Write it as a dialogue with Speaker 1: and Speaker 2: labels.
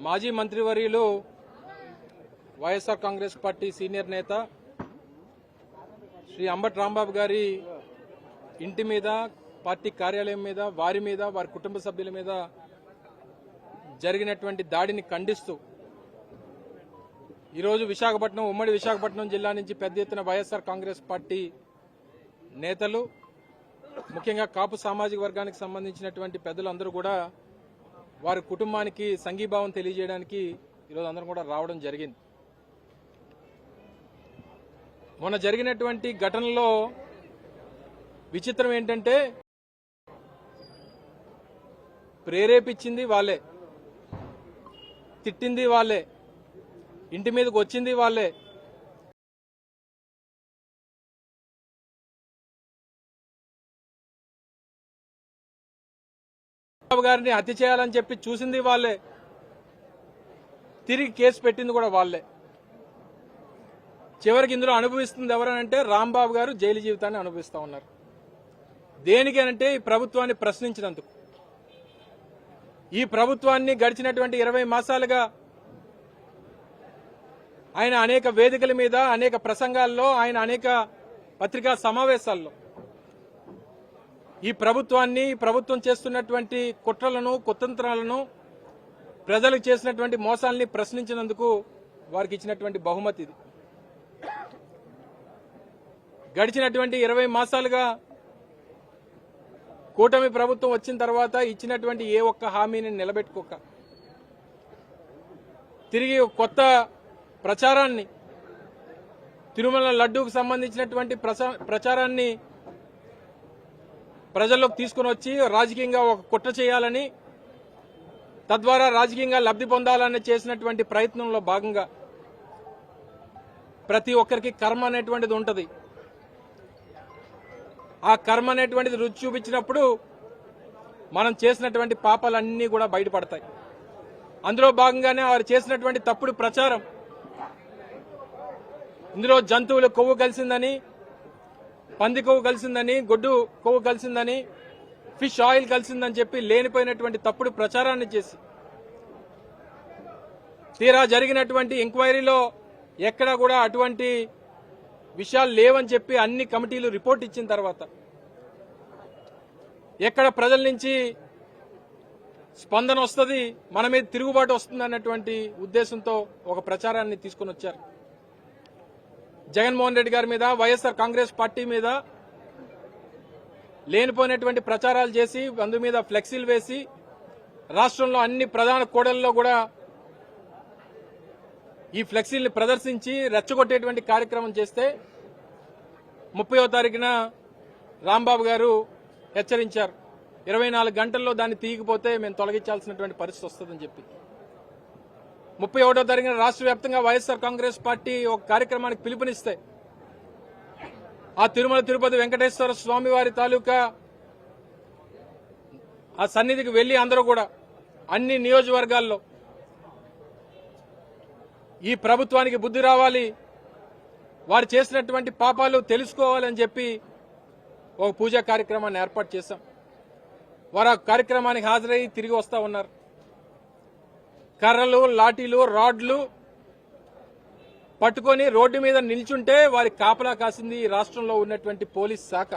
Speaker 1: మాజీ మంత్రివర్యులు YSR Congress party senior నేత శ్రీ అంబటి రాంబాబు గారి ఇంటి మీద, పార్టీ కార్యాలయం మీద, వారి మీద, వారి కుటుంబ సభ్యుల మీద జరిగినటువంటి దాడిని ఖండిస్తూ ఈరోజు విశాఖపట్నం, ఉమ్మడి విశాఖపట్నం జిల్లా నుంచి పెద్ద ఎత్తున వైఎస్ఆర్ కాంగ్రెస్ పార్టీ నేతలు, ముఖ్యంగా కాపు సామాజిక వర్గానికి సంబంధించినటువంటి పెద్దలందరూ కూడా వారి కుటుంబానికి సంఘీభావం తెలియజేయడానికి ఈరోజు అందరం కూడా రావడం జరిగింది. మొన్న జరిగినటువంటి ఘటనలో విచిత్రం ఏంటంటే ప్రేరేపించింది వాళ్ళే, తిట్టింది వాళ్ళే, ఇంటి మీదకి వచ్చింది వాళ్ళే. బాబు గారిని హత్య చేయాలని చెప్పి చూసింది వాళ్ళే, తిరిగి కేసు పెట్టింది కూడా వాళ్ళే. చివరికి ఇందులో అనుభవిస్తుంది ఎవరనంటే రాంబాబు గారు జైలు జీవితాన్ని అనుభవిస్తా ఉన్నారు. దేనికేనంటే ఈ ప్రభుత్వాన్ని ప్రశ్నించినందుకు. ఈ ప్రభుత్వాన్ని గడిచినటువంటి 20 మాసాలుగా ఆయన అనేక వేదికల మీద, అనేక ప్రసంగాల్లో, ఆయన అనేక పత్రికా సమావేశాల్లో ఈ ప్రభుత్వాన్ని, ప్రభుత్వం చేస్తున్నటువంటి కుట్రలను, కుతంత్రాలను, ప్రజలకు చేసినటువంటి మోసాలని ప్రశ్నించినందుకు వారికి ఇచ్చినటువంటి బహుమతి ఇది. గడిచినటువంటి 20 మాసాలుగా కూటమి ప్రభుత్వం వచ్చిన తర్వాత ఇచ్చినటువంటి ఏ ఒక్క హామీని నిలబెట్టుకోక తిరిగి కొత్త ప్రచారాన్ని, తిరుమల లడ్డూకు సంబంధించినటువంటి ప్రచారాన్ని ప్రజల్లోకి తీసుకుని వచ్చి రాజకీయంగా ఒక కుట్ర చేయాలని, తద్వారా రాజకీయంగా లబ్ధి పొందాలని చేసినటువంటి ప్రయత్నంలో భాగంగా ప్రతి ఒక్కరికి కర్మ అనేటువంటిది ఉంటుంది. ఆ కర్మ అనేటువంటిది రుచి చూపించినప్పుడు మనం చేసినటువంటి పాపాలన్నీ కూడా బయటపడతాయి. అందులో భాగంగానే వారు చేసినటువంటి తప్పుడు ప్రచారం, ఇందులో జంతువుల కొవ్వు కలిసిందని, పంది కొవ్వు కలిసిందని, గొడ్డు కొవ్వు కలిసిందని, ఫిష్ ఆయిల్ కలిసిందని చెప్పి లేనిపోయినటువంటి తప్పుడు ప్రచారాన్ని చేసి తీరా జరిగినటువంటి ఎంక్వైరీలో ఎక్కడా కూడా అటువంటి విషయాలు లేవని చెప్పి అన్ని కమిటీలు రిపోర్ట్ ఇచ్చిన తర్వాత ఎక్కడ ప్రజల నుంచి స్పందన వస్తుంది, మన మీద తిరుగుబాటు వస్తుంది అన్నటువంటి ఉద్దేశంతో ఒక ప్రచారాన్ని తీసుకుని వచ్చారు. జగన్మోహన్ రెడ్డి గారి మీద, వైఎస్ఆర్ కాంగ్రెస్ పార్టీ మీద లేనిపోయినటువంటి ప్రచారాలు చేసి, అందు మీద ఫ్లెక్సీలు వేసి, రాష్ట్రంలో అన్ని ప్రధాన కూడళ్లలో కూడా ఈ ఫ్లెక్సీల్ని ప్రదర్శించి రెచ్చగొట్టేటువంటి కార్యక్రమం చేస్తే 30వ తారీఖున రాంబాబు గారు హెచ్చరించారు, 24 గంటల్లో దాన్ని తీయకపోతే మేము తొలగించాల్సినటువంటి పరిస్థితి వస్తుందని చెప్పి. 31వ తారీఖున రాష్ట్ర వ్యాప్తంగా వైఎస్ఆర్ కాంగ్రెస్ పార్టీ ఒక కార్యక్రమానికి పిలుపునిస్తే ఆ తిరుమల తిరుపతి వెంకటేశ్వర స్వామి వారి తాలూకా ఆ సన్నిధికి వెళ్లి అందరూ కూడా అన్ని నియోజకవర్గాల్లో ఈ ప్రభుత్వానికి బుద్ధి రావాలి, వారు చేసినటువంటి పాపాలు తెలుసుకోవాలని చెప్పి ఒక పూజా కార్యక్రమాన్ని ఏర్పాటు చేశాం. వారు ఆ కార్యక్రమానికి హాజరై తిరిగి వస్తా ఉన్నారు. కర్రలు, లాఠీలు, రాడ్లు పట్టుకొని రోడ్డు మీద నిల్చుంటే వారి కాపలా కాసింది ఈ రాష్ట్రంలో ఉన్నటువంటి పోలీస్ శాఖ.